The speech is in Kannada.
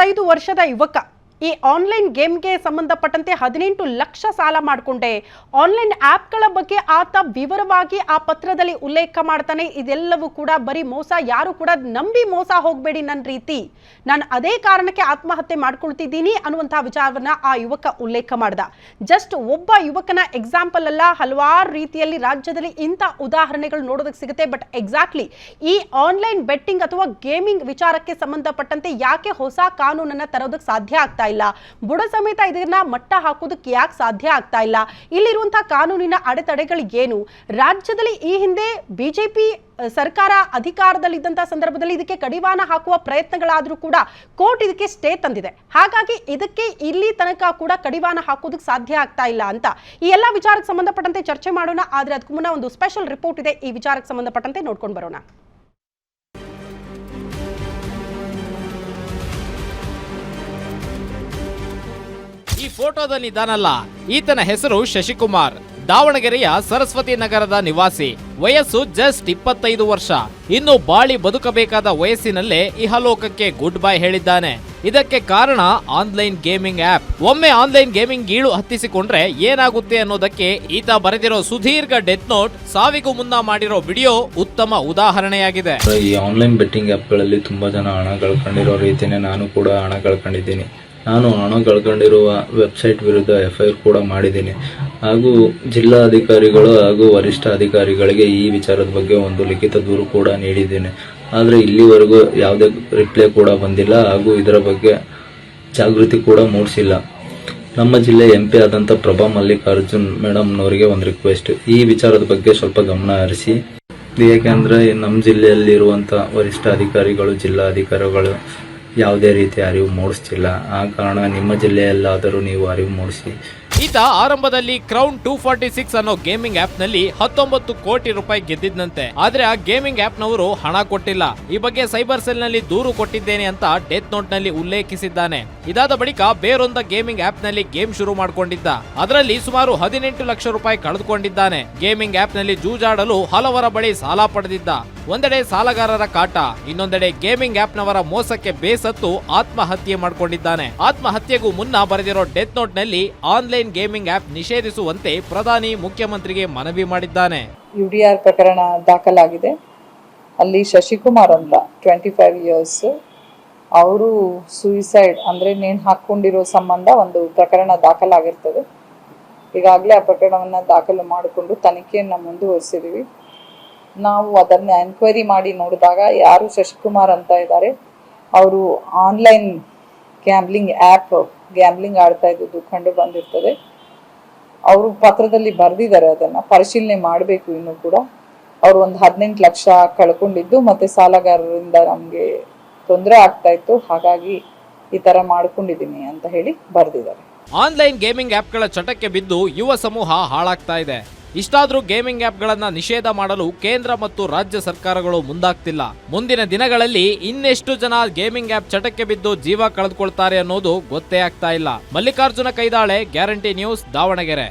25 ವರ್ಷದ ಯುವಕ ಈ ಆನ್ಲೈನ್ ಗೇಮ್ಗೆ ಸಂಬಂಧಪಟ್ಟಂತೆ 18 ಲಕ್ಷ ಸಾಲ ಮಾಡಿಕೊಂಡೆ. ಆನ್ಲೈನ್ ಆ್ಯಪ್ಗಳ ಬಗ್ಗೆ ಆತ ವಿವರವಾಗಿ ಆ ಪತ್ರದಲ್ಲಿ ಉಲ್ಲೇಖ ಮಾಡ್ತಾನೆ. ಇದೆಲ್ಲವೂ ಕೂಡ ಬರೀ ಮೋಸ, ಯಾರು ಕೂಡ ನಂಬಿ ಮೋಸ ಹೋಗಬೇಡಿ ನನ್ನ ರೀತಿ, ನಾನು ಅದೇ ಕಾರಣಕ್ಕೆ ಆತ್ಮಹತ್ಯೆ ಮಾಡ್ಕೊಳ್ತಿದ್ದೀನಿ ಅನ್ನುವಂಥ ವಿಚಾರವನ್ನ ಆ ಯುವಕ ಉಲ್ಲೇಖ ಮಾಡ್ದ. ಜಸ್ಟ್ ಒಬ್ಬ ಯುವಕನ ಎಕ್ಸಾಂಪಲ್ ಅಲ್ಲ, ಹಲವಾರು ರೀತಿಯಲ್ಲಿ ರಾಜ್ಯದಲ್ಲಿ ಇಂಥ ಉದಾಹರಣೆಗಳು ನೋಡೋದಕ್ಕೆ ಸಿಗುತ್ತೆ. ಬಟ್ ಎಕ್ಸಾಕ್ಟ್ಲಿ ಈ ಆನ್ಲೈನ್ ಬೆಟ್ಟಿಂಗ್ ಅಥವಾ ಗೇಮಿಂಗ್ ವಿಚಾರಕ್ಕೆ ಸಂಬಂಧಪಟ್ಟಂತೆ ಯಾಕೆ ಹೊಸ ಕಾನೂನನ್ನ ತರೋದಕ್ಕೆ ಸಾಧ್ಯ ಆಗ್ತಾ ಇಲ್ಲ, ಬುಡ ಸಮೇತ ಇದನ್ನ ಮಟ್ಟ ಹಾಕೋದಕ್ಕೆ ಯಾಕೆ ಸಾಧ್ಯ ಆಗ್ತಾ ಇಲ್ಲ, ಇಲ್ಲಿರುವಂತಹ ಕಾನೂನಿನ ಅಡೆತಡೆಗಳು ಏನು, ರಾಜ್ಯದಲ್ಲಿ ಈ ಹಿಂದೆ ಬಿಜೆಪಿ ಸರ್ಕಾರ ಅಧಿಕಾರದಲ್ಲಿದ್ದಂತಹ ಸಂದರ್ಭದಲ್ಲಿ ಇದಕ್ಕೆ ಕಡಿವಾಣ ಹಾಕುವ ಪ್ರಯತ್ನಗಳಾದರೂ ಕೂಡ ಕೋರ್ಟ್ ಇದಕ್ಕೆ ಸ್ಟೇ ತಂದಿದೆ. ಹಾಗಾಗಿ ಇದಕ್ಕೆ ಇಲ್ಲಿ ತನಕ ಕೂಡ ಕಡಿವಾಣ ಹಾಕೋದಕ್ಕೆ ಸಾಧ್ಯ ಆಗ್ತಾ ಇಲ್ಲ ಅಂತ ಈ ಎಲ್ಲ ವಿಚಾರಕ್ಕೆ ಸಂಬಂಧಪಟ್ಟಂತೆ ಚರ್ಚೆ ಮಾಡೋಣ. ಆದ್ರೆ ಅದಕ್ಕೂ ಮುನ್ನ ಒಂದು ಸ್ಪೆಷಲ್ ರಿಪೋರ್ಟ್ ಇದೆ, ಈ ವಿಚಾರಕ್ಕೆ ಸಂಬಂಧಪಟ್ಟಂತೆ ನೋಡ್ಕೊಂಡು ಬರೋಣ. ಈ ಫೋಟೋದಲ್ಲಿದ್ದಾನಲ್ಲ, ಈತನ ಹೆಸರು ಶಶಿಕುಮಾರ್. ದಾವಣಗೆರೆಯ ಸರಸ್ವತಿ ನಗರದ ನಿವಾಸಿ. ವಯಸ್ಸು ಜಸ್ಟ್ 25 ವರ್ಷ. ಇನ್ನು ಬಾಳಿ ಬದುಕಬೇಕಾದ ವಯಸ್ಸಿನಲ್ಲೇ ಇಹಲೋಕಕ್ಕೆ ಗುಡ್ ಬೈ ಹೇಳಿದ್ದಾನೆ. ಇದಕ್ಕೆ ಕಾರಣ ಆನ್ಲೈನ್ ಗೇಮಿಂಗ್ ಆಪ್. ಒಮ್ಮೆ ಆನ್ಲೈನ್ ಗೇಮಿಂಗ್ ಗೀಳು ಹತ್ತಿಸಿಕೊಂಡ್ರೆ ಏನಾಗುತ್ತೆ ಅನ್ನೋದಕ್ಕೆ ಈತ ಬರೆದಿರೋ ಸುದೀರ್ಘ ಡೆತ್ ನೋಟ್, ಸಾವಿಗೂ ಮುನ್ನ ಮಾಡಿರೋ ವಿಡಿಯೋ ಉತ್ತಮ ಉದಾಹರಣೆಯಾಗಿದೆ. ಈ ಆನ್ಲೈನ್ ಬೆಟ್ಟಿಂಗ್ ಆಪ್ಗಳಲ್ಲಿ ತುಂಬಾ ಜನ ಹಣ ಕಳ್ಕೊಂಡಿರೋ ರೀತಿನೇ ನಾನು ಕೂಡ ಹಣ ಕಳ್ಕೊಂಡಿದ್ದೀನಿ. ನಾನು ಹಣ ಕಳ್ಕೊಂಡಿರುವ ವೆಬ್ಸೈಟ್ ವಿರುದ್ಧ FIR ಕೂಡ ಮಾಡಿದ್ದೀನಿ ಹಾಗೂ ಜಿಲ್ಲಾ ಅಧಿಕಾರಿಗಳು ಹಾಗೂ ವರಿಷ್ಠ ಅಧಿಕಾರಿಗಳಿಗೆ ಈ ವಿಚಾರದ ಬಗ್ಗೆ ಒಂದು ಲಿಖಿತ ದೂರು ಕೂಡ ನೀಡಿದ್ದೇನೆ. ಆದರೆ ಇಲ್ಲಿವರೆಗೂ ಯಾವುದೇ ರಿಪ್ಲೈ ಕೂಡ ಬಂದಿಲ್ಲ ಹಾಗೂ ಇದರ ಬಗ್ಗೆ ಜಾಗೃತಿ ಕೂಡ ಮೂಡಿಸಿಲ್ಲ. ನಮ್ಮ ಜಿಲ್ಲೆ MP ಆದಂಥ ಪ್ರಭಾ ಮಲ್ಲಿಕಾರ್ಜುನ್ ಮೇಡಮ್ನವರಿಗೆ ಒಂದು ರಿಕ್ವೆಸ್ಟ್, ಈ ವಿಚಾರದ ಬಗ್ಗೆ ಸ್ವಲ್ಪ ಗಮನ ಹರಿಸಿ. ಏಕೆಂದರೆ ನಮ್ಮ ಜಿಲ್ಲೆಯಲ್ಲಿರುವಂಥ ವರಿಷ್ಠ ಅಧಿಕಾರಿಗಳು, ಜಿಲ್ಲಾ ಅಧಿಕಾರಿಗಳು ಯಾವುದೇ ರೀತಿ ಅರಿವು ಮೂಡಿಸ್ತಿಲ್ಲ. ಆ ಕಾರಣ ನಿಮ್ಮ ಜಿಲ್ಲೆಯಲ್ಲಾದರೂ ನೀವು ಅರಿವು ಮೂಡಿಸಿ. ಈತ ಆರಂಭದಲ್ಲಿ ಕ್ರೌನ್ 246 ಅನ್ನೋ ಗೇಮಿಂಗ್ ಆಪ್ ನಲ್ಲಿ 19 ಕೋಟಿ ರೂಪಾಯಿ ಗೆದ್ದಿದ್ದಂತೆ. ಆದ್ರೆ ಆ ಗೇಮಿಂಗ್ ಆಪ್ ನವರು ಹಣ ಕೊಟ್ಟಿಲ್ಲ. ಈ ಬಗ್ಗೆ ಸೈಬರ್ ಸೆಲ್ ನಲ್ಲಿ ದೂರು ಕೊಟ್ಟಿದ್ದೇನೆ ಅಂತ ಡೆತ್ ನೋಟ್ ನಲ್ಲಿ ಉಲ್ಲೇಖಿಸಿದ್ದಾನೆ. ಇದಾದ ಬಳಿಕ ಬೇರೊಂದ ಗೇಮಿಂಗ್ ಆಪ್ ನಲ್ಲಿ ಗೇಮ್ ಶುರು ಮಾಡಿಕೊಂಡಿದ್ದ. ಅದರಲ್ಲಿ ಸುಮಾರು 18 ಲಕ್ಷ ರೂಪಾಯಿ ಕಳೆದುಕೊಂಡಿದ್ದಾನೆ. ಗೇಮಿಂಗ್ ಆಪ್ ನಲ್ಲಿ ಜೂಜಾಡಲು ಹಲವರ ಬಳಿ ಸಾಲ ಪಡೆದಿದ್ದ. ಒಂದೆಡೆ ಸಾಲಗಾರರ ಕಾಟ, ಇನ್ನೊಂದೆಡೆ ಗೇಮಿಂಗ್ ಆಪ್ ನವರ ಮೋಸಕ್ಕೆ ಬೇಸತ್ತು ಆತ್ಮಹತ್ಯೆ ಮಾಡಿಕೊಂಡಿದ್ದಾನೆ. ಆತ್ಮಹತ್ಯೆಗೂ ಮುನ್ನ ಬರೆದಿರೋ ಡೆತ್ ನೋಟ್ ನಲ್ಲಿ ಆನ್ಲೈನ್ ಗೇಮಿಂಗ್ ಆಪ್ ನಿಷೇಧಿಸುವಂತೆ ಪ್ರಧಾನಿ ಮುಖ್ಯಮಂತ್ರಿಗೆ ಮನವಿ ಮಾಡಿದ್ದಾನೆ. UDR ಪ್ರಕರಣ ದಾಖಲಾಗಿದೆ. ಅಲ್ಲಿ ಶಶಿಕುಮಾರ್ ಅಂತ 25 ಇಯರ್ಸ್, ಅವರು ಸೂಯಿಸೈಡ್ ಅಂದ್ರೆ ನೇಣು ಹಾಕೊಂಡಿರೋ ಸಂಬಂಧ ಒಂದು ಪ್ರಕರಣ ದಾಖಲಾಗಿರ್ತದೆ. ಈಗಾಗಲೇ ಆ ಪ್ರಕರಣವನ್ನ ದಾಖಲು ಮಾಡಿಕೊಂಡು ತನಿಖೆಯನ್ನ ಮುಂದುವರಿಸಿದೀವಿ. ನಾವು ಅದನ್ನ ಎನ್ಕ್ವೈರಿ ಮಾಡಿ ನೋಡಿದಾಗ ಯಾರು ಶಶಿಕುಮಾರ್ ಅಂತ ಇದ್ದಾರೆ, ಅವರು ಆನ್ಲೈನ್ ಗ್ಯಾಮ್ಲಿಂಗ್ ಆಡ್ತಾ ಇದ್ದು ಕಂಡು ಬಂದಿರ್ತದೆ. ಅವರು ಪತ್ರದಲ್ಲಿ ಬರೆದಿದ್ದಾರೆ, ಅದನ್ನ ಪರಿಶೀಲನೆ ಮಾಡಬೇಕು. ಇನ್ನು ಕೂಡ ಅವರು ಒಂದು 18 ಲಕ್ಷ ಕಳ್ಕೊಂಡಿದ್ದು ಮತ್ತೆ ಸಾಲಗಾರರಿಂದ ನಮ್ಗೆ ತೊಂದರೆ ಆಗ್ತಾ ಇತ್ತು, ಹಾಗಾಗಿ ಈ ತರ ಮಾಡ್ಕೊಂಡಿದ್ದೀನಿ ಅಂತ ಹೇಳಿ ಬರೆದಿದ್ದಾರೆ. ಆನ್ಲೈನ್ ಗೇಮಿಂಗ್ ಆಪ್ಗಳ ಚಟಕ್ಕೆ ಬಿದ್ದು ಯುವ ಸಮೂಹ ಹಾಳಾಗ್ತಾ ಇದೆ. ಇಷ್ಟಾದ್ರೂ ಗೇಮಿಂಗ್ ಆಪ್ಗಳನ್ನ ನಿಷೇಧ ಮಾಡಲು ಕೇಂದ್ರ ಮತ್ತು ರಾಜ್ಯ ಸರ್ಕಾರಗಳು ಮುಂದಾಗ್ತಿಲ್ಲ. ಮುಂದಿನ ದಿನಗಳಲ್ಲಿ ಇನ್ನೆಷ್ಟು ಜನ ಗೇಮಿಂಗ್ ಆಪ್ ಚಟಕ್ಕೆ ಬಿದ್ದು ಜೀವ ಕಳೆದುಕೊಳ್ತಾರೆ ಅನ್ನೋದು ಗೊತ್ತೇ ಆಗ್ತಾ ಇಲ್ಲ. Mallikarjuna Kaidale, guarantee news, Davanagere.